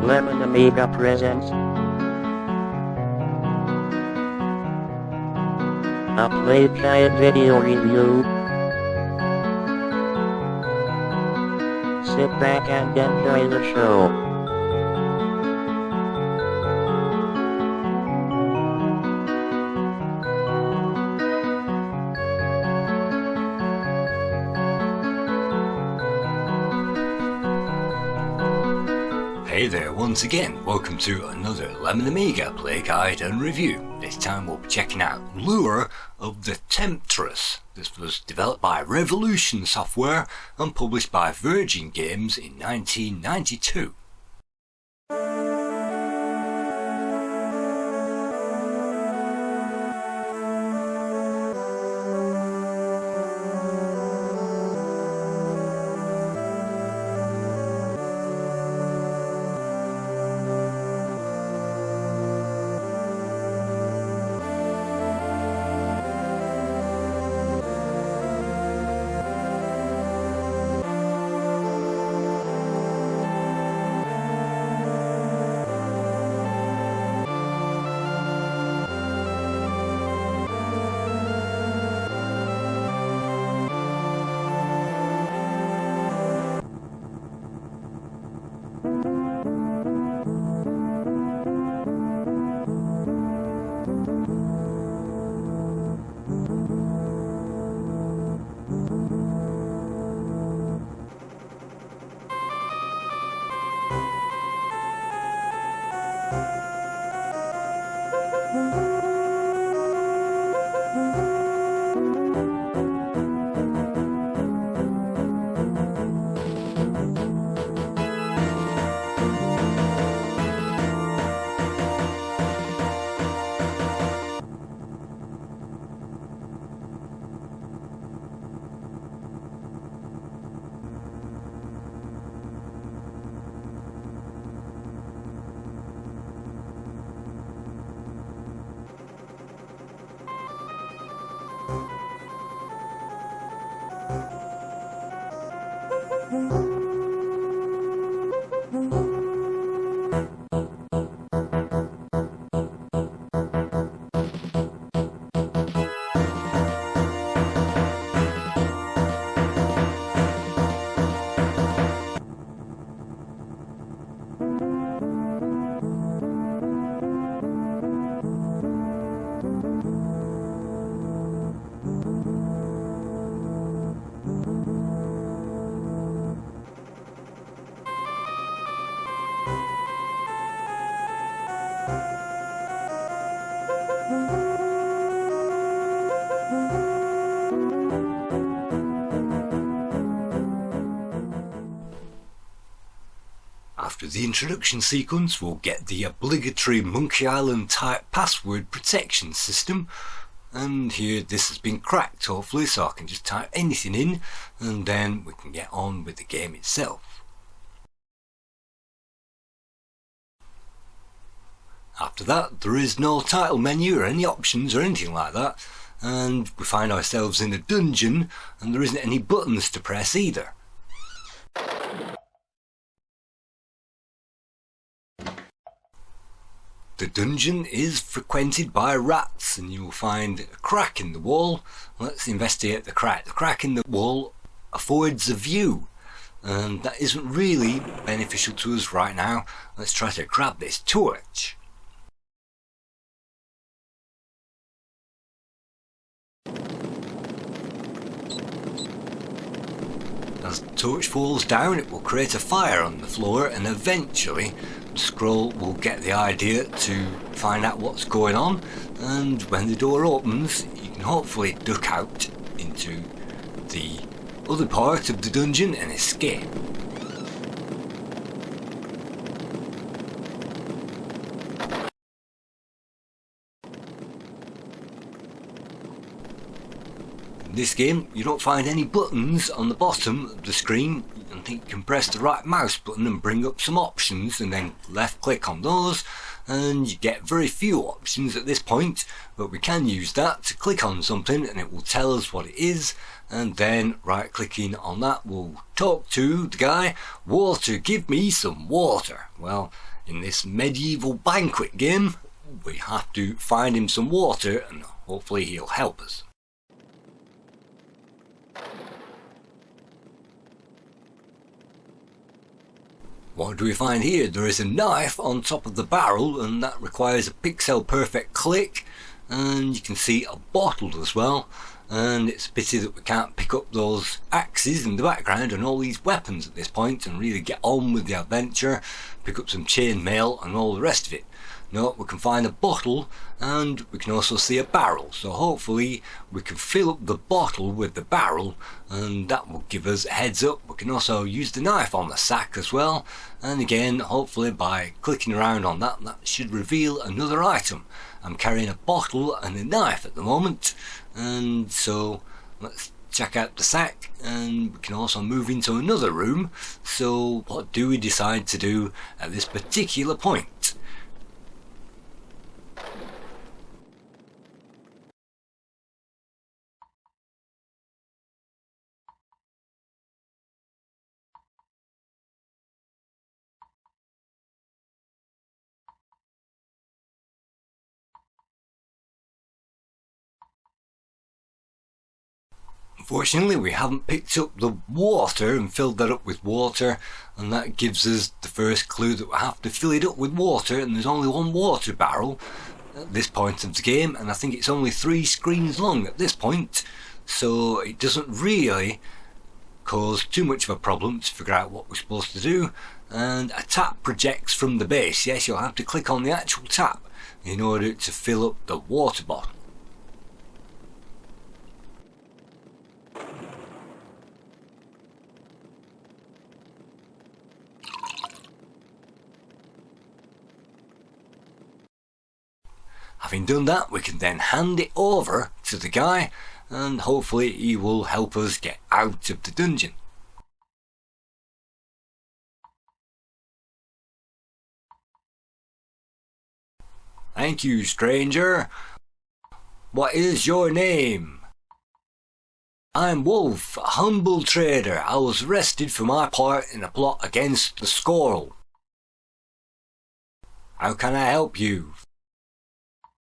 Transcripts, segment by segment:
Lemon Amiga presents a Playguide video review. Sit back and enjoy the show. Hey there once again, welcome to another Lemon Amiga Play Guide and Review. This time we'll be checking out Lure of the Temptress. This was developed by Revolution Software and published by Virgin Games in 1992. After the introduction sequence, we'll get the obligatory Monkey Island type password protection system, and here this has been cracked hopefully, so I can just type anything in and then we can get on with the game itself. After that, there is no title menu or any options or anything like that, and we find ourselves in a dungeon and there isn't any buttons to press either. The dungeon is frequented by rats and you will find a crack in the wall. Let's investigate the crack. The crack in the wall affords a view, and that isn't really beneficial to us right now. Let's try to grab this torch. As the torch falls down, it will create a fire on the floor, and eventually the scroll will get the idea to find out what's going on, and when the door opens you can hopefully duck out into the other part of the dungeon and escape. In this game you don't find any buttons on the bottom of the screen. I think you can press the right mouse button and bring up some options and then left click on those, and you get very few options at this point, but we can use that to click on something and it will tell us what it is, and then right clicking on that will talk to the guy. Water, give me some water. Well, in this Medieval Banquet game, we have to find him some water and hopefully he'll help us. What do we find here? There is a knife on top of the barrel, and that requires a pixel perfect click, and you can see a bottle as well, and it's a pity that we can't pick up those axes in the background and all these weapons at this point and really get on with the adventure, pick up some chainmail and all the rest of it. No, we can find a bottle and we can also see a barrel, so hopefully we can fill up the bottle with the barrel and that will give us a heads up. We can also use the knife on the sack as well, and again hopefully by clicking around on that, that should reveal another item. I'm carrying a bottle and a knife at the moment, and so let's check out the sack and we can also move into another room. So what do we decide to do at this particular point? Unfortunately, we haven't picked up the water and filled that up with water, and that gives us the first clue that we have to fill it up with water, and there's only one water barrel at this point of the game, and I think it's only 3 screens long at this point, so it doesn't really cause too much of a problem to figure out what we're supposed to do. And a tap projects from the base. Yes, you'll have to click on the actual tap in order to fill up the water bottle. Having done that, we can then hand it over to the guy and hopefully he will help us get out of the dungeon. Thank you, stranger. What is your name? I'm Wolf, a humble trader. I was arrested for my part in a plot against the squirrel. How can I help you?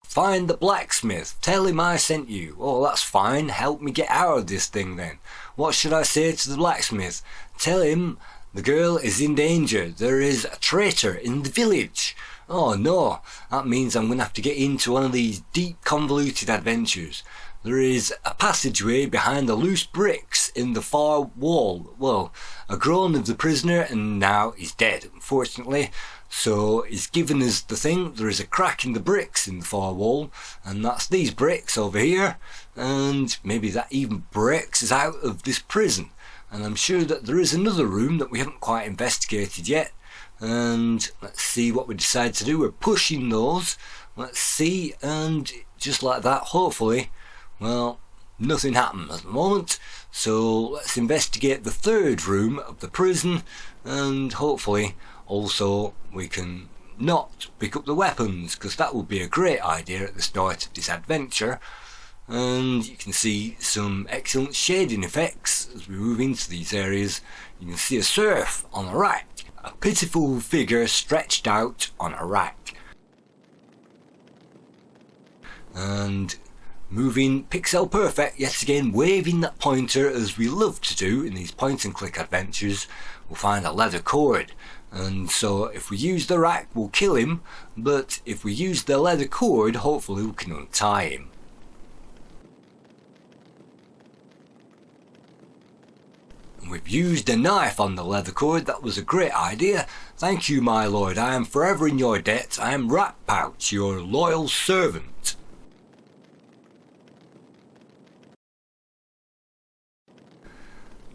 Find the blacksmith. Tell him I sent you. Oh, that's fine. Help me get out of this thing then. What should I say to the blacksmith? Tell him the girl is in danger. There is a traitor in the village. Oh no, that means I'm going to have to get into one of these deep convoluted adventures. There is a passageway behind the loose bricks in the far wall. Well, a groan of the prisoner and now he's dead, unfortunately. So he's given us the thing. There is a crack in the bricks in the far wall, and that's these bricks over here, and maybe that even breaks us out of this prison. And I'm sure that there is another room that we haven't quite investigated yet, and let's see what we decide to do. We're pushing those, let's see, and just like that, hopefully, well, nothing happened at the moment. So let's investigate the third room of the prison, and hopefully also we can not pick up the weapons, because that would be a great idea at the start of this adventure. And you can see some excellent shading effects as we move into these areas. You can see a serf on the right, a pitiful figure stretched out on a rack, and moving pixel perfect yet again, waving that pointer as we love to do in these point and click adventures. We'll find a leather cord, and so if we use the rack we'll kill him, but if we use the leather cord hopefully we can untie him. We've used a knife on the leather cord. That was a great idea. Thank you, my lord. I am forever in your debt. I am Rat Pouch, your loyal servant.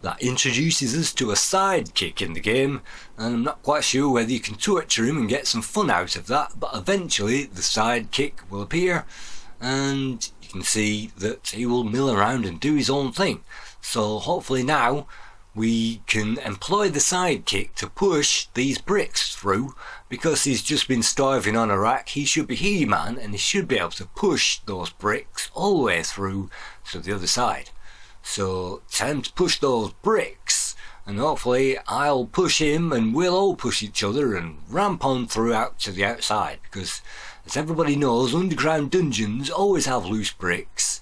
That introduces us to a sidekick in the game, and I'm not quite sure whether you can torture him and get some fun out of that, but eventually the sidekick will appear and you can see that he will mill around and do his own thing. So hopefully now we can employ the sidekick to push these bricks through, because he's just been starving on a rack. He should be He-Man and he should be able to push those bricks all the way through to the other side. So tell him to push those bricks, and hopefully I'll push him and we'll all push each other and ramp on throughout to the outside, because as everybody knows, underground dungeons always have loose bricks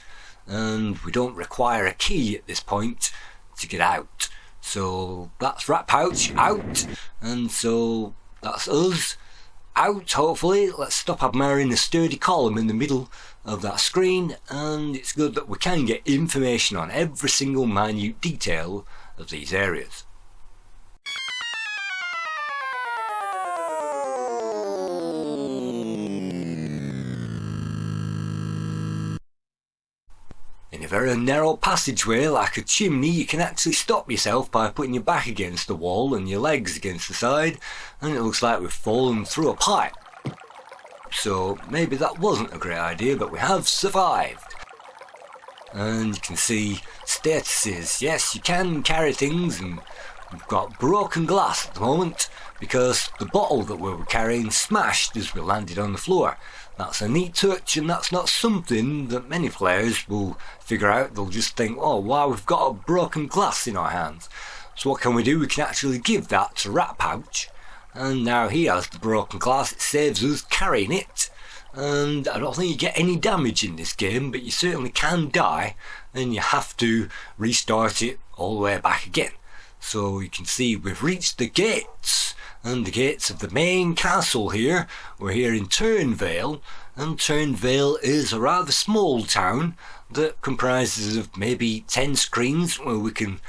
and we don't require a key at this point to get out. So that's Rat Pouch out, and so that's us out. Hopefully, let's stop admiring the sturdy column in the middle of that screen, and it's good that we can get information on every single minute detail of these areas. In a very narrow passageway like a chimney, you can actually stop yourself by putting your back against the wall and your legs against the side, and it looks like we've fallen through a pipe. So maybe that wasn't a great idea, but we have survived. And you can see statuses. Yes, you can carry things, and we've got broken glass at the moment because the bottle that we were carrying smashed as we landed on the floor. That's a neat touch, and that's not something that many players will figure out. They'll just think, oh wow, we've got a broken glass in our hands. So what can we do? We can actually give that to Rat Pouch, and now he has the broken glass. It saves us carrying it, and I don't think you get any damage in this game, but you certainly can die and you have to restart it all the way back again. So you can see we've reached the gates, and the gates of the main castle here. We're here in Turnvale, and Turnvale is a rather small town that comprises of maybe 10 screens where we can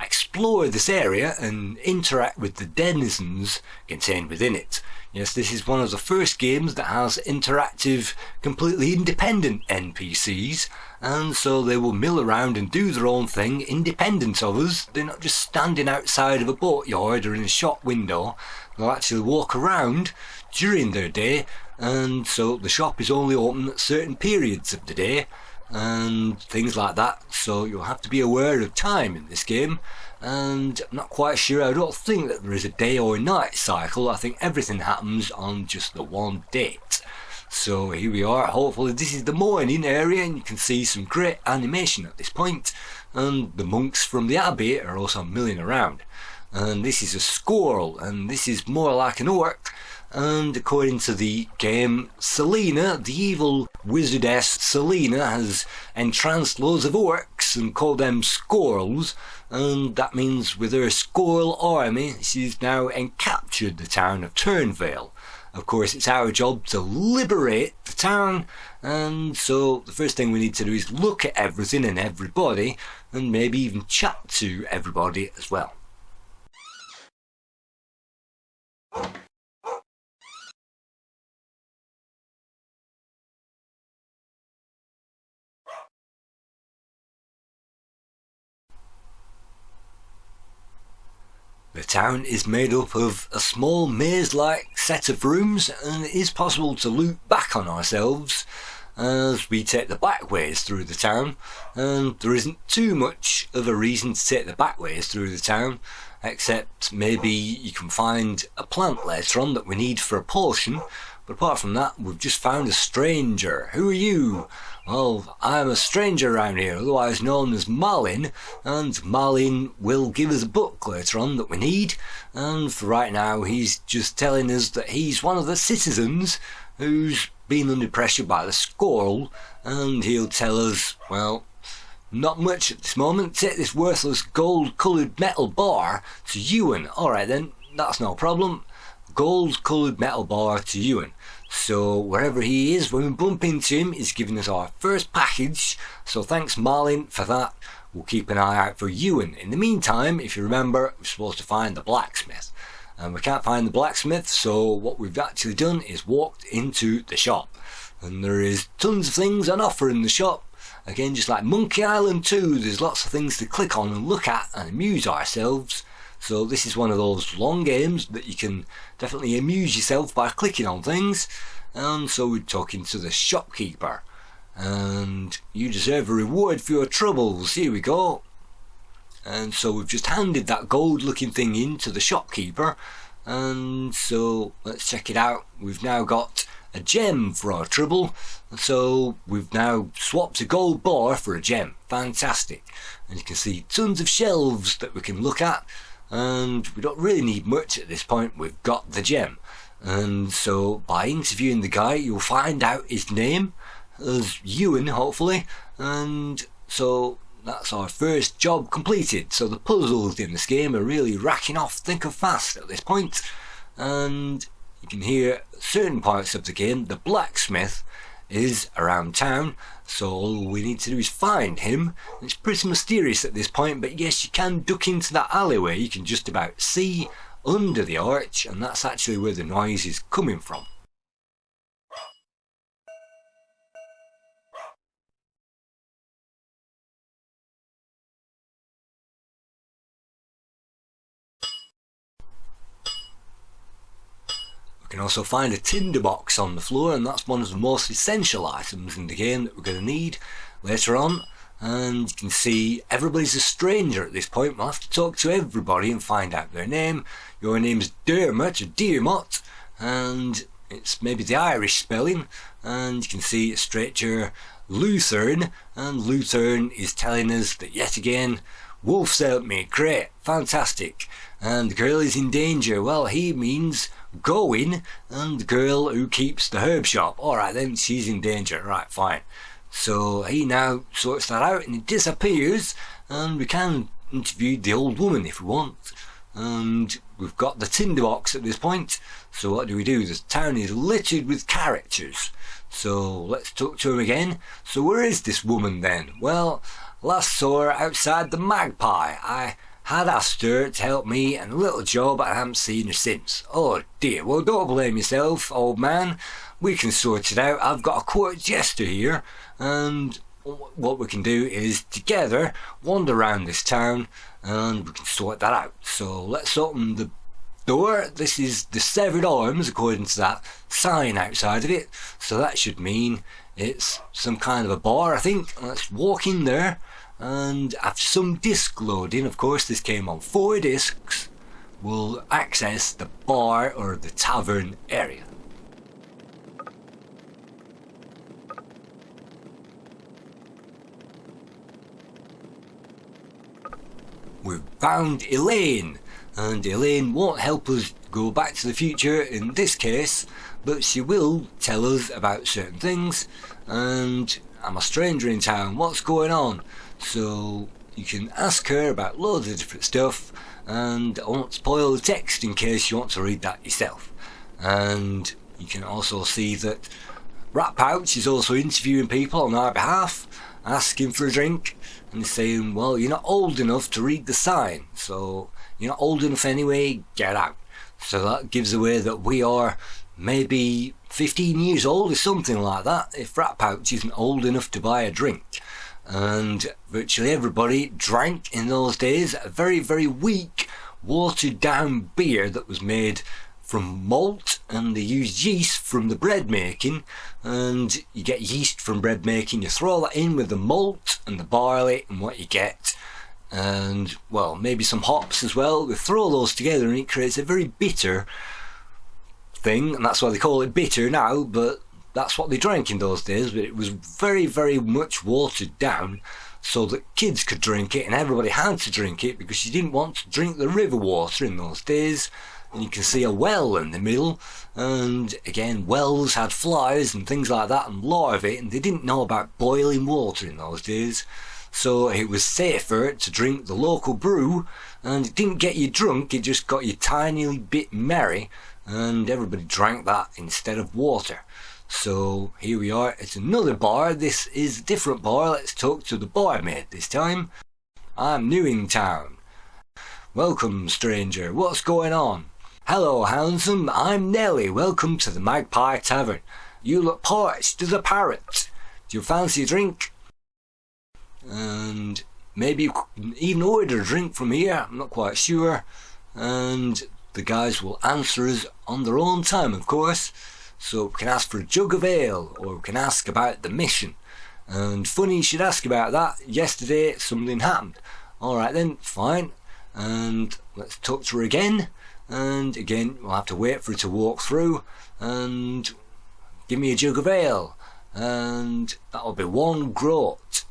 explore this area and interact with the denizens contained within it. Yes, this is one of the first games that has interactive, completely independent NPCs, and so they will mill around and do their own thing independent of us. They're not just standing outside of a boatyard or in a shop window. They'll actually walk around during their day, and so the shop is only open at certain periods of the day and things like that. So you'll have to be aware of time in this game, and I'm not quite sure. I don't think that there is a day or night cycle. I think everything happens on just the one date. So here we are. Hopefully this is the morning area, and you can see some great animation at this point, and the monks from the abbey are also milling around. And this is a squirrel, and this is more like an orc, and according to the game, Selena, the evil wizardess Selena, has entranced loads of orcs and called them squirrels, and that means with her squirrel army she's now encaptured the town of Turnvale. Of course, it's our job to liberate the town, and so the first thing we need to do is look at everything and everybody, and maybe even chat to everybody as well. The town is made up of a small maze-like set of rooms, and it is possible to loop back on ourselves as we take the back ways through the town, and there isn't too much of a reason to take the back ways through the town, except maybe you can find a plant later on that we need for a potion. But apart from that, we've just found a stranger. Who are you? Well, I'm a stranger around here, otherwise known as Marlin, and Marlin will give us a book later on that we need, and for right now he's just telling us that he's one of the citizens who's been under pressure by the squirrel, and he'll tell us, well, not much at this moment. Take this worthless gold coloured metal bar to Ewan. Alright then, that's no problem. Gold coloured metal bar to Ewan. So wherever he is, when we bump into him, he's giving us our first package. So thanks Marlin for that. We'll keep an eye out for Ewan. In the meantime, if you remember, we're supposed to find the blacksmith. And we can't find the blacksmith, so what we've actually done is walked into the shop. And there is tons of things on offer in the shop. Again, just like Monkey Island 2, there's lots of things to click on and look at and amuse ourselves. So this is one of those long games that you can definitely amuse yourself by clicking on things. And so we're talking to the shopkeeper. And you deserve a reward for your troubles. Here we go. And so we've just handed that gold looking thing in to the shopkeeper. And so let's check it out. We've now got a gem for our trouble. So we've now swapped a gold bar for a gem. Fantastic. And you can see tons of shelves that we can look at. and we don't really need much at this point. We've got the gem, and so by interviewing the guy you'll find out his name as Ewan, hopefully, and so that's our first job completed. So the puzzles in this game are really racking off think of fast at this point, and you can hear certain parts of the game. The blacksmith is around town, so all we need to do is find him. It's pretty mysterious at this point, but yes, you can duck into that alleyway. You can just about see under the arch, and that's actually where the noise is coming from. We can also find a Tinder Box on the floor, and that's one of the most essential items in the game that we're going to need later on. And you can see everybody's a stranger at this point. We'll have to talk to everybody and find out their name. Your name's Dermot or Dearmot, and it's maybe the Irish spelling. And you can see a stranger Luthern, and Luthern is telling us that yet again Wolf's helped me. Great, fantastic. And the girl is in danger. Well, he means going, and the girl who keeps the herb shop. Alright then, she's in danger. Right, fine. So he now sorts that out and he disappears, and we can interview the old woman if we want. And we've got the Tinder Box at this point. So what do? The town is littered with characters. So let's talk to him again. So where is this woman then? Well, last saw her outside the Magpie. I had asked her to help me in a little job, but I haven't seen her since. Oh dear, well don't blame yourself, old man. We can sort it out. I've got a court jester here, and what we can do is together wander around this town and we can sort that out. So let's open the door. This is the Severed Arms according to that sign outside of it, so that should mean it's some kind of a bar, I think. Let's walk in there, and after some disc loading, of course this came on 4 discs, we'll access the bar or the tavern area. We've found Elaine, and Elaine won't help us go back to the future in this case, but she will tell us about certain things. And I'm a stranger in town, what's going on? So you can ask her about loads of different stuff, and I won't spoil the text in case you want to read that yourself. And you can also see that Rat Pouch is also interviewing people on our behalf, asking for a drink, and saying, well, you're not old enough to read the sign, so you're not old enough anyway, get out. So that gives away that we are maybe 15 years old or something like that, if Rat Pouch isn't old enough to buy a drink. And virtually everybody drank in those days a very, very weak, watered down beer that was made from malt, and they used yeast from the bread making, and you get yeast from bread making, you throw that in with the malt and the barley and what you get, and well, maybe some hops as well. We throw those together and it creates a very bitter thing, and that's why they call it bitter now, but that's what they drank in those days. But it was very, very much watered down so that kids could drink it, and everybody had to drink it because you didn't want to drink the river water in those days. And you can see a well in the middle, and again, wells had flies and things like that and larvae, and they didn't know about boiling water in those days, so it was safer to drink the local brew, and it didn't get you drunk, it just got you tiny bit merry, and everybody drank that instead of water. So here we are, it's another bar. This is a different bar. Let's talk to the barmaid this time. I'm new in town. Welcome, stranger, what's going on? Hello, handsome, I'm Nelly. Welcome to the Magpie Tavern. You look parched as a parrot. Do you fancy a drink? And maybe you can even order a drink from here, I'm not quite sure. And the guys will answer us on their own time, of course. So we can ask for a jug of ale, or we can ask about the mission. And funny you should ask about that. Yesterday something happened. Alright then, fine. And let's talk to her again. And again, we'll have to wait for her to walk through and give me a jug of ale, and that'll be 1 groat.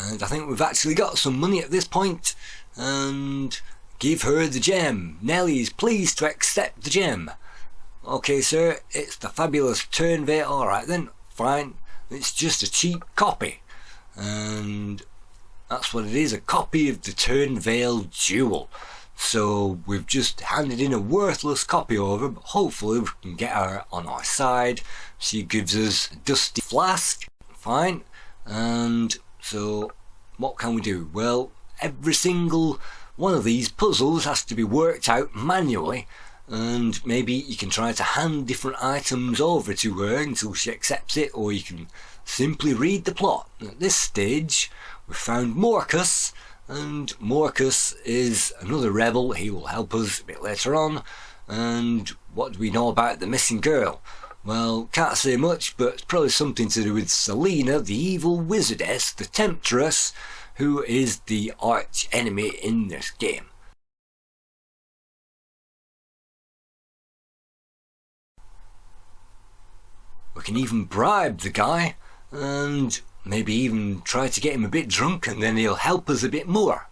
And I think we've actually got some money at this point, and give her the gem. Nellie is pleased to accept the gem. Okay sir, it's the fabulous turn veil. Alright then, fine. It's just a cheap copy. And that's what it is, a copy of the turn veil jewel. So we've just handed in a worthless copy over, but hopefully we can get her on our side. She gives us a dusty flask. Fine. And so what can we do? Well, every single one of these puzzles has to be worked out manually, and maybe you can try to hand different items over to her until she accepts it, or you can simply read the plot. At this stage we've found Morcus, and Morcus is another rebel. He will help us a bit later on. And what do we know about the missing girl? Well, can't say much, but it's probably something to do with Selena, the evil wizardess, the Temptress, who is the arch enemy in this game. We can even bribe the guy, and maybe even try to get him a bit drunk, and then he'll help us a bit more.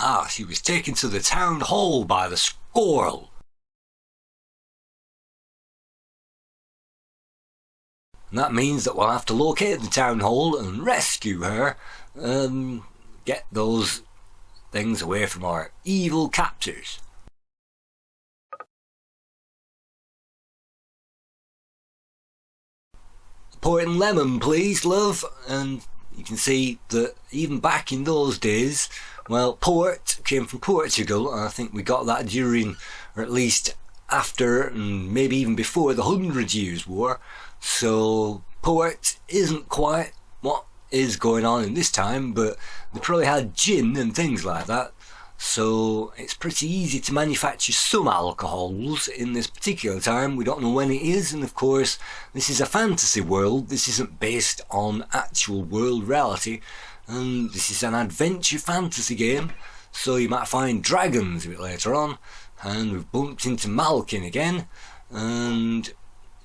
Ah, she was taken to the town hall by the squirrel. And that means that we'll have to locate the town hall and rescue her, get those things away from our evil captors. Port and lemon please, love. And you can see that even back in those days, well, port came from Portugal, and I think we got that during, or at least after, and maybe even before the 100 Years' War. So port isn't quite what is going on in this time, but they probably had gin and things like that. So it's pretty easy to manufacture some alcohols in this particular time. We don't know when it is, and of course this is a fantasy world. This isn't based on actual world reality, and this is an adventure fantasy game, so you might find dragons a bit later on. And we've bumped into Malkin again, and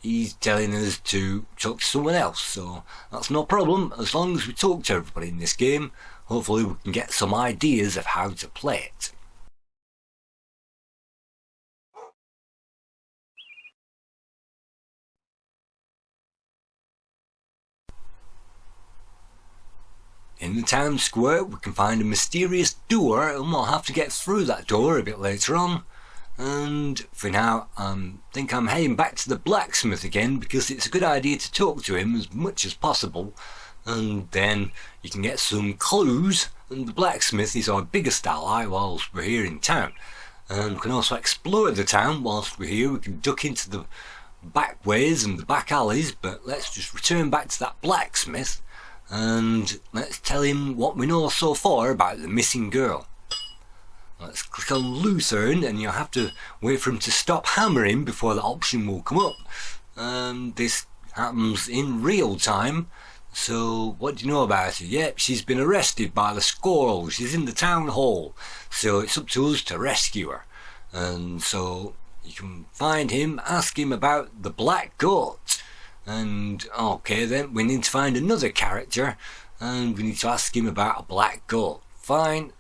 he's telling us to talk to someone else, so that's no problem. As long as we talk to everybody in this game, hopefully we can get some ideas of how to play it. In the town square we can find a mysterious door, and we'll have to get through that door a bit later on. And for now I think I'm heading back to the blacksmith again, because it's a good idea to talk to him as much as possible, and then you can get some clues, and the blacksmith is our biggest ally whilst we're here in town. And we can also explore the town whilst we're here. We can duck into the back ways and the back alleys, but let's just return back to that blacksmith and let's tell him what we know so far about the missing girl. Let's click on Lucerne, and you'll have to wait for him to stop hammering before the option will come up. This happens in real time. So what do you know about her? Yep, she's been arrested by the squirrel. She's in the town hall, so it's up to us to rescue her. And so you can find him, ask him about the black goat. And okay, then we need to find another character, and we need to ask him about a black goat. Fine.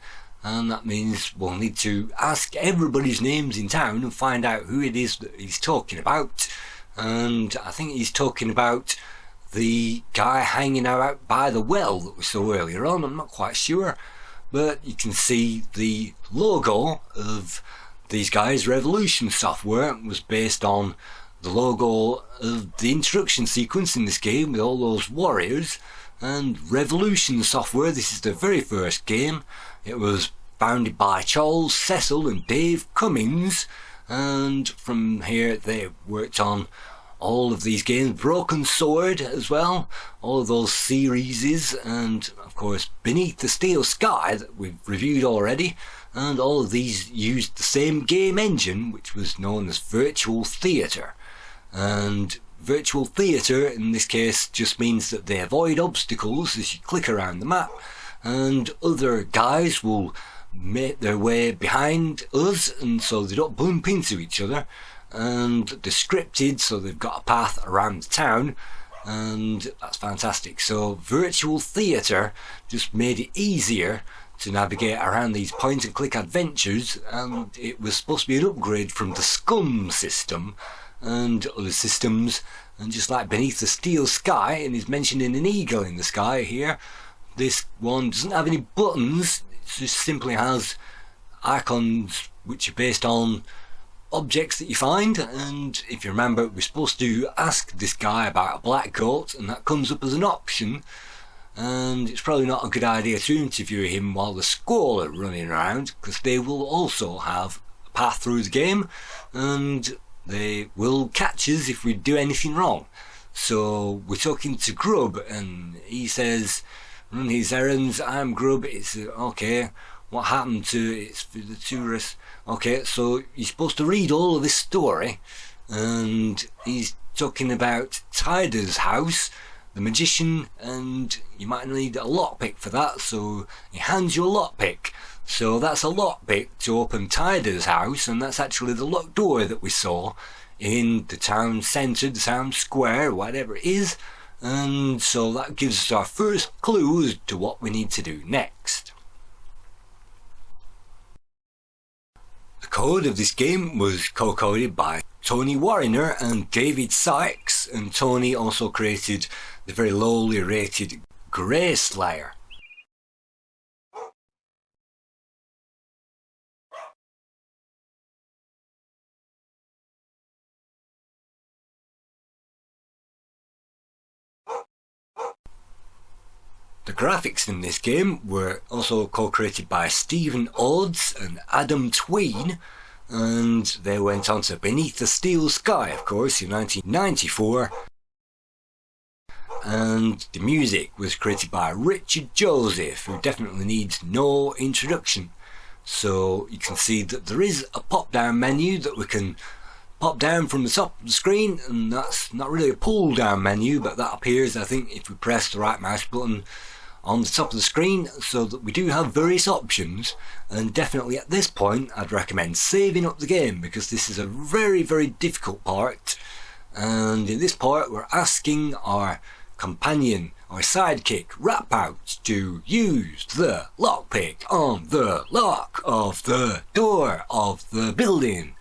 And that means we'll need to ask everybody's names in town and find out who it is that he's talking about. And I think he's talking about the guy hanging out by the well that we saw earlier on. I'm not quite sure, but you can see the logo of these guys. Revolution Software was based on the logo of the introduction sequence in this game with all those warriors. And Revolution Software, this is the very first game. It was founded by Charles Cecil and Dave Cummings, and from here they worked on all of these games. Broken Sword as well, all of those series, and of course Beneath the Steel Sky that we've reviewed already. And all of these used the same game engine, which was known as Virtual Theatre. And Virtual Theatre in this case just means that they avoid obstacles as you click around the map, and other guys will make their way behind us, and so they don't bump into each other, and they're scripted so they've got a path around the town, and that's fantastic. So virtual theatre just made it easier to navigate around these point and click adventures, and it was supposed to be an upgrade from the Scum system and other systems. And just like Beneath the Steel Sky, and he's mentioning an eagle in the sky here, this one doesn't have any buttons. It just simply has icons which are based on objects that you find. And if you remember, we're supposed to ask this guy about a black coat, and that comes up as an option. And it's probably not a good idea to interview him while the squall are running around, because they will also have a path through the game, and they will catch us if we do anything wrong. So we're talking to Grub, and he says, run his errands, I'm Grub. It's okay, what happened to it's for the tourists? Okay, so you're supposed to read all of this story, and he's talking about Tider's house, the magician, and you might need a lockpick for that, so he hands you a lockpick. So that's a lockpick to open Tider's house, and that's actually the locked door that we saw in the town centre, the town square, whatever it is. And so that gives us our first clue as to what we need to do next. The code of this game was co-coded by Tony Warriner and David Sykes, and Tony also created the very lowly rated Grey Slayer. The graphics in this game were also co-created by Stephen Odds and Adam Tween, and they went on to Beneath the Steel Sky, of course, in 1994. And the music was created by Richard Joseph, who definitely needs no introduction. So you can see that there is a pop-down menu that we can pop down from the top of the screen, and that's not really a pull-down menu, but that appears, I think, if we press the right mouse button on the top of the screen, so that we do have various options. And definitely at this point I'd recommend saving up the game, because this is a very, very difficult part. And in this part we're asking our companion, our sidekick, Rap Out, to use the lockpick on the lock of the door of the building.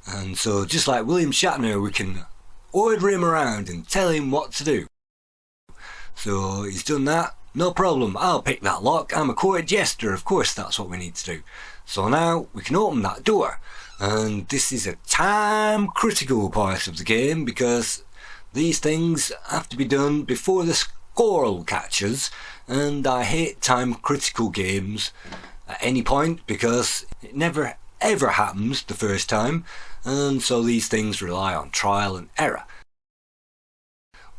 And so just like William Shatner, we can order him around and tell him what to do. So he's done that. No problem, I'll pick that lock, I'm a court jester, of course that's what we need to do. So now we can open that door, and this is a time critical part of the game, because these things have to be done before the squirrel catches, and I hate time critical games at any point, because it never ever happens the first time, and so these things rely on trial and error.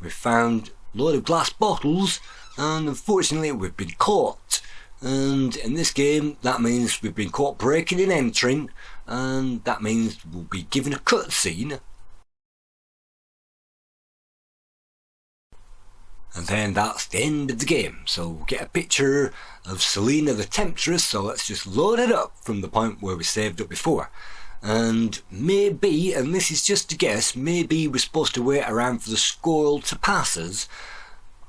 We've found a load of glass bottles, and unfortunately we've been caught, and in this game that means we've been caught breaking and entering, and that means we'll be given a cutscene, and then that's the end of the game. So we'll get a picture of Selena the Temptress, so let's just load it up from the point where we saved up before. And maybe, and this is just a guess, maybe we're supposed to wait around for the squirrel to pass us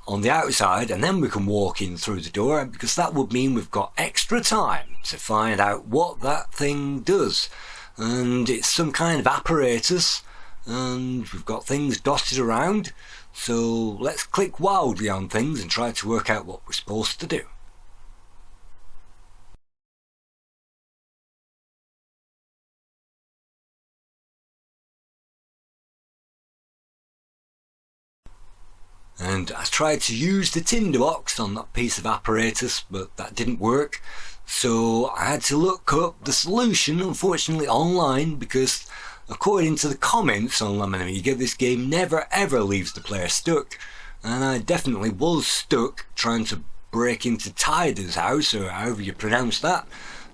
on the outside, and then we can walk in through the door, because that would mean we've got extra time to find out what that thing does. And it's some kind of apparatus, and we've got things dotted around, so let's click wildly on things and try to work out what we're supposed to do. And I tried to use the Tinder Box on that piece of apparatus, but that didn't work. So I had to look up the solution, unfortunately online, because according to the comments on Amiga, this game never ever leaves the player stuck. And I definitely was stuck trying to break into Tider's house, or however you pronounce that.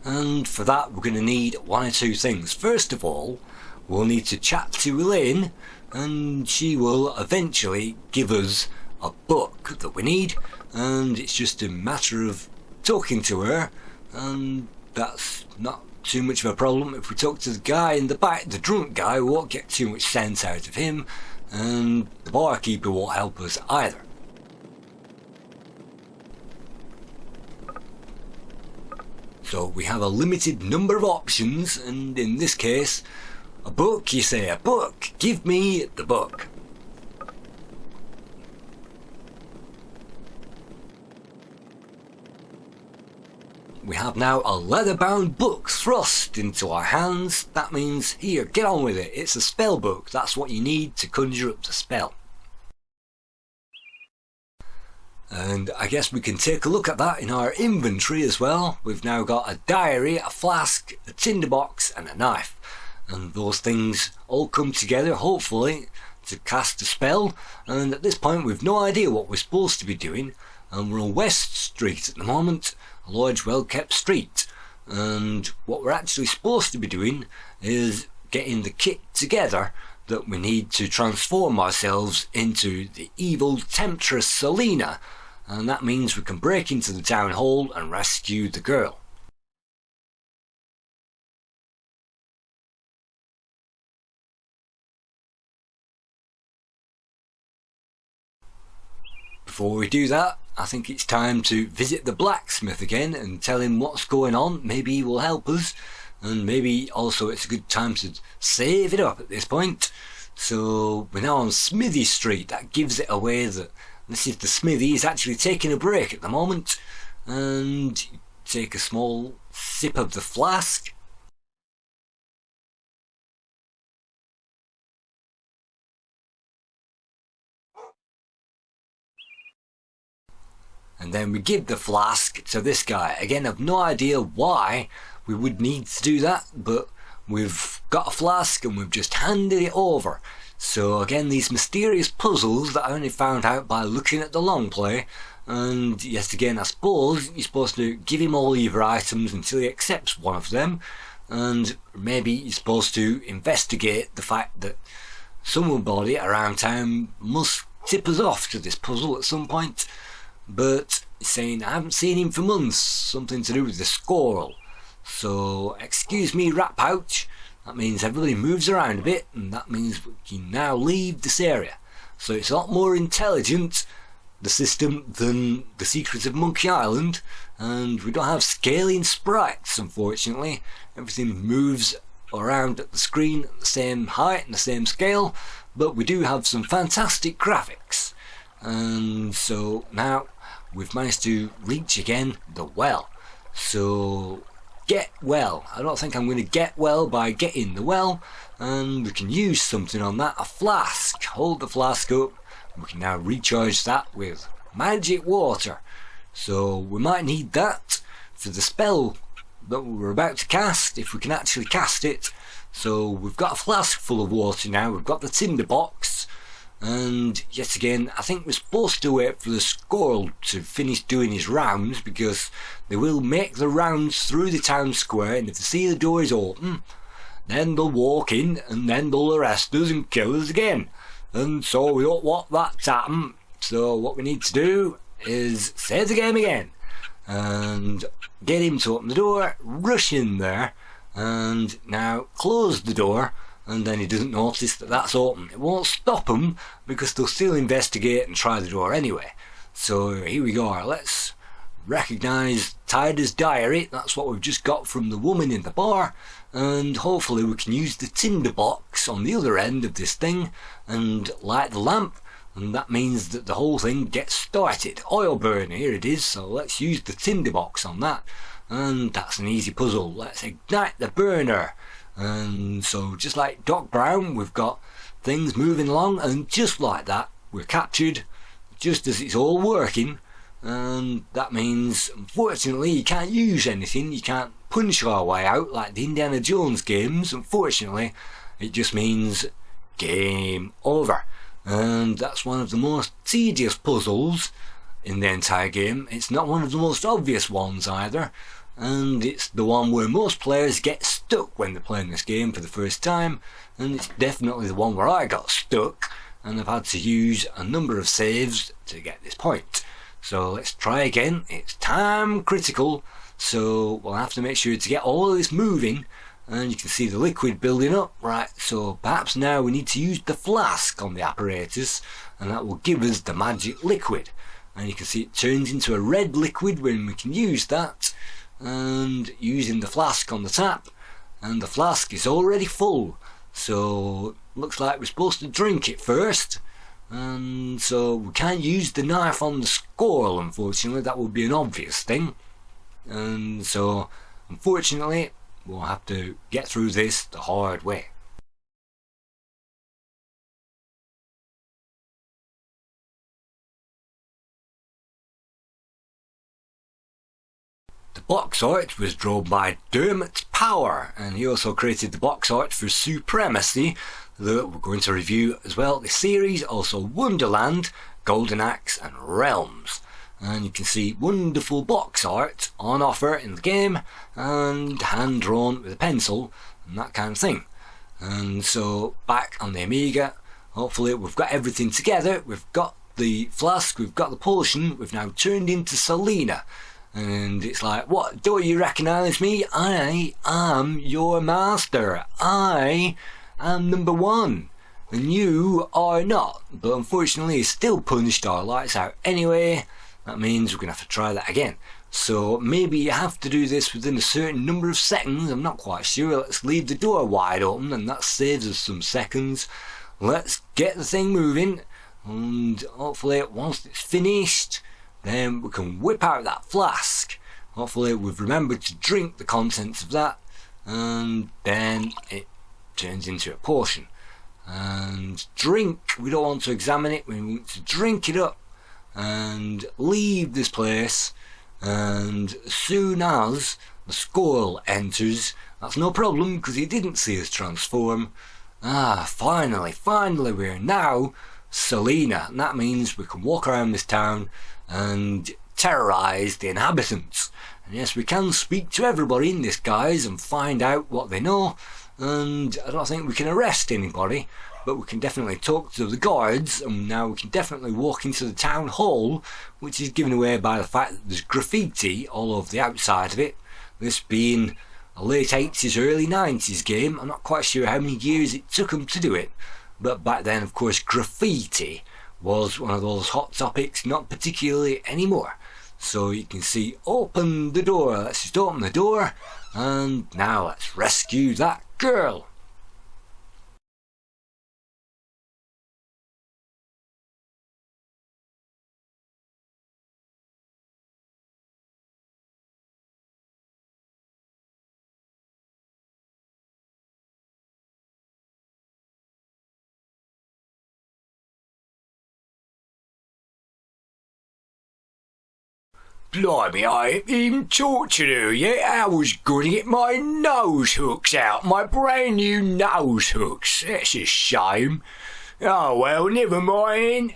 And for that we're going to need one or two things. First of all, we'll need to chat to Elaine, and she will eventually give us a book that we need, and it's just a matter of talking to her and that's not too much of a problem. If we talk to the guy in the back, the drunk guy, we won't get too much sense out of him, and the barkeeper won't help us either. So we have a limited number of options, and in this case, a book, you say, a book, give me the book. We have now a leather-bound book thrust into our hands. That means, here, get on with it. It's a spell book. That's what you need to conjure up the spell. And I guess we can take a look at that in our inventory as well. We've now got a diary, a flask, a tinder box and a knife. And those things all come together, hopefully, to cast a spell. And at this point we've no idea what we're supposed to be doing. And we're on West Street at the moment, a large well-kept street. And what we're actually supposed to be doing is getting the kit together that we need to transform ourselves into the evil Temptress Selena, and that means we can break into the town hall and rescue the girl. Before we do that, I think it's time to visit the blacksmith again and tell him what's going on. Maybe he will help us, and maybe also it's a good time to save it up at this point. So we're now on Smithy Street. That gives it away that this is the smithy. He's actually taking a break at the moment, and you take a small sip of the flask. And then we give the flask to this guy. Again, I've no idea why we would need to do that, but we've got a flask and we've just handed it over. So again, these mysterious puzzles that I only found out by looking at the long play. And yet again, I suppose you're supposed to give him all your items until he accepts one of them. And maybe you're supposed to investigate the fact that somebody around town must tip us off to this puzzle at some point. But he's saying, I haven't seen him for months, something to do with the squirrel. So, excuse me, rat pouch. That means everybody moves around a bit, and that means we can now leave this area. So it's a lot more intelligent, the system, than the Secrets of Monkey Island, and we don't have scaling sprites, unfortunately. Everything moves around at the screen at the same height and the same scale, but we do have some fantastic graphics. And so now we've managed to reach again the well. So get well. I don't think I'm going to get well by getting the well, and we can use something on that. A flask. Hold the flask up. We can now recharge that with magic water. So we might need that for the spell that we're about to cast, if we can actually cast it. So we've got a flask full of water now. We've got the tinder box. And yet again, I think we're supposed to wait for the squirrel to finish doing his rounds, because they will make the rounds through the town square, and if they see the door is open, then they'll walk in and then they'll arrest us and kill us again. And so we don't want that to happen. So what we need to do is save the game again and get him to open the door, rush in there, and now close the door. And then he doesn't notice that that's open. It won't stop him, because they'll still investigate and try the door anyway. So here we go. Let's recognise Tider's diary. That's what we've just got from the woman in the bar. And hopefully we can use the tinder box on the other end of this thing and light the lamp. And that means that the whole thing gets started. Oil burn, here it is. So let's use the tinder box on that. And that's an easy puzzle. Let's ignite the burner. And so just like Doc Brown, we've got things moving along, and just like that we're captured just as it's all working. And that means, unfortunately, you can't use anything. You can't punch our way out like the Indiana Jones games. Unfortunately, it just means game over. And that's one of the most tedious puzzles in the entire game. It's not one of the most obvious ones either. And it's the one where most players get stuck when they're playing this game for the first time, and it's definitely the one where I got stuck, and I've had to use a number of saves to get this point. So let's try again. It's time critical, So we'll have to make sure to get all of this moving, and you can see the liquid building up. Right, so perhaps now we need to use the flask on the apparatus, and that will give us the magic liquid. And you can see it turns into a red liquid when we can use that, and using the flask on the tap, and the flask is already full. So looks like we're supposed to drink it first, and so we can't use the knife on the skull, unfortunately. That would be an obvious thing, and so unfortunately we'll have to get through this the hard way. The box art was drawn by Dermot Power, and he also created the box art for Supremacy that we're going to review as well. The series, also Wonderland, Golden Axe and Realms. And you can see wonderful box art on offer in the game, and hand drawn with a pencil and that kind of thing. And so back on the Amiga, hopefully we've got everything together. We've got the flask, we've got the potion, we've now turned into Selena. And it's like, what, don't you recognise me? I am your master. I am number one. And you are not. But unfortunately, it's still punched our lights out anyway. That means we're going to have to try that again. So maybe you have to do this within a certain number of seconds. I'm not quite sure. Let's leave the door wide open, and that saves us some seconds. Let's get the thing moving. And hopefully, once it's finished, then we can whip out that flask. Hopefully we've remembered to drink the contents of that, and then it turns into a potion. And drink, we don't want to examine it, we want to drink it up and leave this place. And as soon as the skull enters, that's no problem because he didn't see us transform. Finally we're now Selena, and that means we can walk around this town and terrorise the inhabitants. And yes, we can speak to everybody in this guise and find out what they know, and I don't think we can arrest anybody, but we can definitely talk to the guards. And now we can definitely walk into the town hall, which is given away by the fact that there's graffiti all over the outside of it. This being a late 80s, early 90s game, I'm not quite sure how many years it took them to do it, but back then of course graffiti was one of those hot topics, not particularly anymore. So you can see, open the door. Let's just open the door, and now let's rescue that girl. Blimey, I ain't even talked to you yet. I was going to get my nose hooks out, my brand new nose hooks. That's a shame. Oh well, never mind.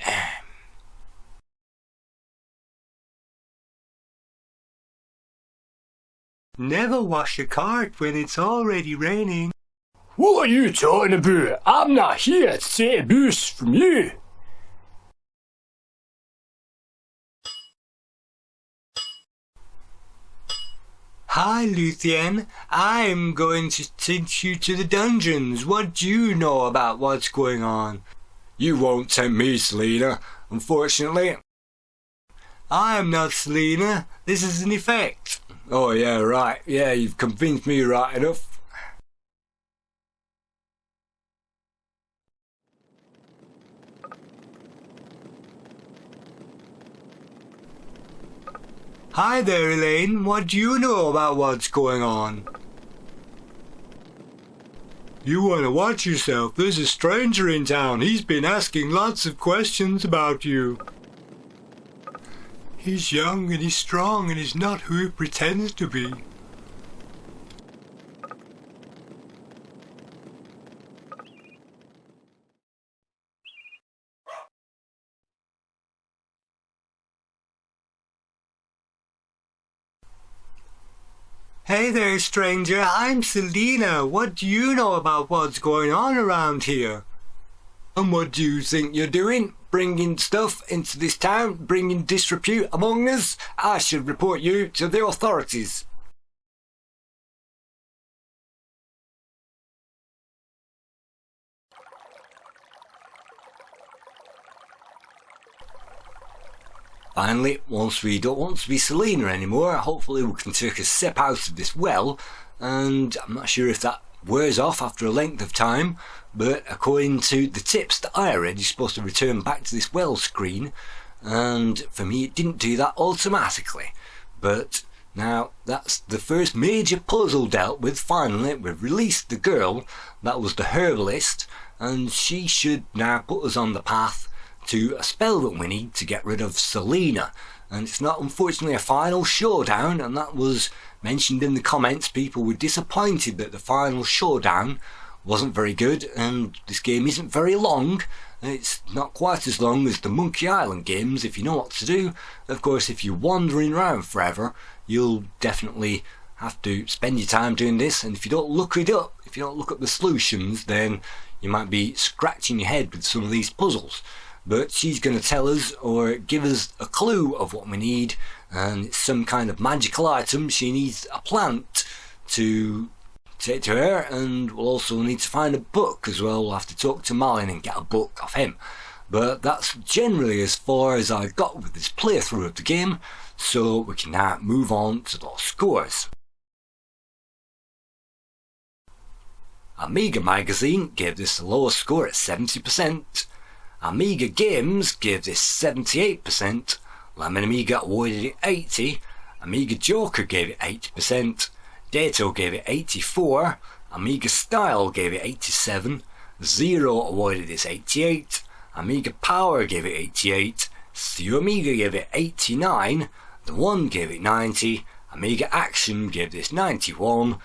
Never wash a cart when it's already raining. What are you talking about? I'm not here to take a boost from you. Hi, Luthien. I'm going to take you to the dungeons. What do you know about what's going on? You won't tempt me, Selena, unfortunately. I'm not Selena. This is an effect. Oh yeah, right. Yeah, you've convinced me right enough. Hi there, Elaine. What do you know about what's going on? You want to watch yourself. There's a stranger in town. He's been asking lots of questions about you. He's young and he's strong and he's not who he pretends to be. Hey there, stranger. I'm Selena. What do you know about what's going on around here? And what do you think you're doing? Bringing stuff into this town? Bringing disrepute among us? I should report you to the authorities. Finally, once we don't want to be Selena anymore, hopefully we can take a Sepp out of this well, and I'm not sure if that wears off after a length of time, but according to the tips that I read, you're supposed to return back to this well screen, and for me it didn't do that automatically. But now that's the first major puzzle dealt with. Finally, we've released the girl that was the herbalist, and she should now put us on the path to a spell that we need to get rid of Selena. And it's not unfortunately a final showdown, and that was mentioned in the comments. People were disappointed that the final showdown wasn't very good, and this game isn't very long. It's not quite as long as the Monkey Island games if you know what to do. Of course, if you're wandering around forever, you'll definitely have to spend your time doing this, and if you don't look it up, if you don't look up the solutions, then you might be scratching your head with some of these puzzles. But she's going to tell us or give us a clue of what we need, and it's some kind of magical item. She needs a plant to take to her, and we'll also need to find a book as well. We'll have to talk to Malin and get a book off him. But that's generally as far as I got with this playthrough of the game, so we can now move on to those scores. Amiga Magazine gave this the lowest score at 70%. Amiga Games gave this 78%, Lemon Amiga awarded it 80%, Amiga Joker gave it 80%, Dato gave it 84%, Amiga Style gave it 87%, Zero awarded this 88%, Amiga Power gave it 88%, Stu Amiga gave it 89%, The One gave it 90%, Amiga Action gave this 91%,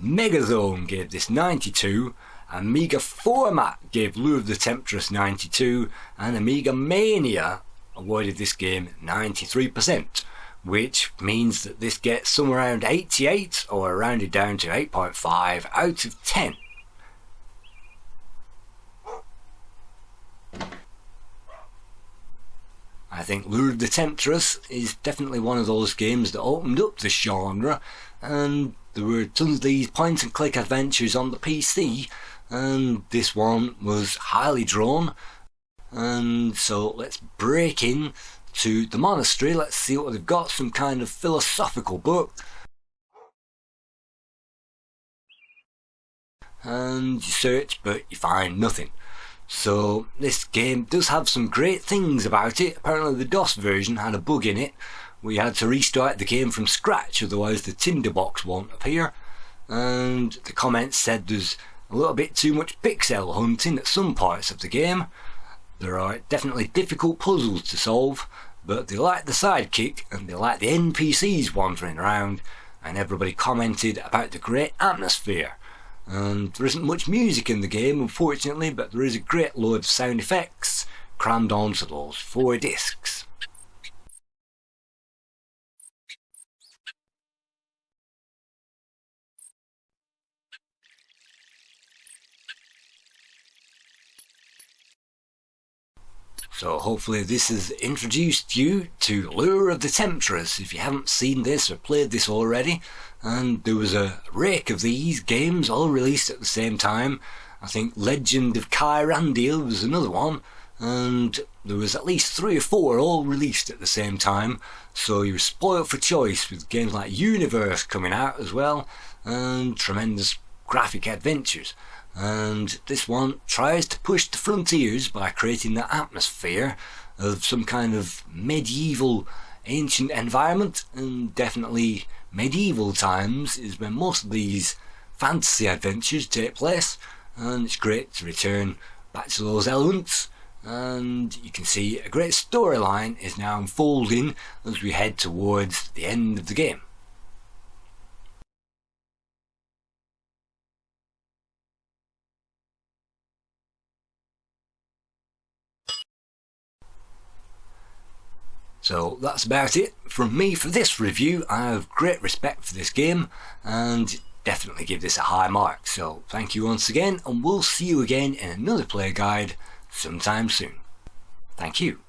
Megazone gave this 92%, Amiga Format gave Lure of the Temptress 92%, and Amiga Mania awarded this game 93%, which means that this gets somewhere around 88, or rounded down to 8.5 out of 10. I think Lure of the Temptress is definitely one of those games that opened up the genre, and there were tons of these point and click adventures on the PC, and this one was highly drawn. And so let's break in to the monastery. Let's see what they've got, some kind of philosophical book. And you search, but you find nothing. So this game does have some great things about it. Apparently the DOS version had a bug in it. We had to restart the game from scratch, otherwise the Tinder Box won't appear. And the comments said there's a little bit too much pixel hunting at some parts of the game. There are definitely difficult puzzles to solve, but they like the sidekick and they like the NPCs wandering around, and everybody commented about the great atmosphere. And there isn't much music in the game, unfortunately, but there is a great load of sound effects crammed onto those 4 discs. So hopefully this has introduced you to Lure of the Temptress if you haven't seen this or played this already. And there was a rake of these games all released at the same time. I think Legend of Kyrandia was another one, and there was at least 3 or 4 all released at the same time. So you're spoiled for choice with games like Universe coming out as well, and tremendous graphic adventures. And this one tries to push the frontiers by creating that atmosphere of some kind of medieval ancient environment, and definitely medieval times is when most of these fantasy adventures take place, and it's great to return back to those elements. And you can see a great storyline is now unfolding as we head towards the end of the game. So that's about it from me for this review. I have great respect for this game and definitely give this a high mark. So thank you once again, and we'll see you again in another play guide sometime soon. Thank you.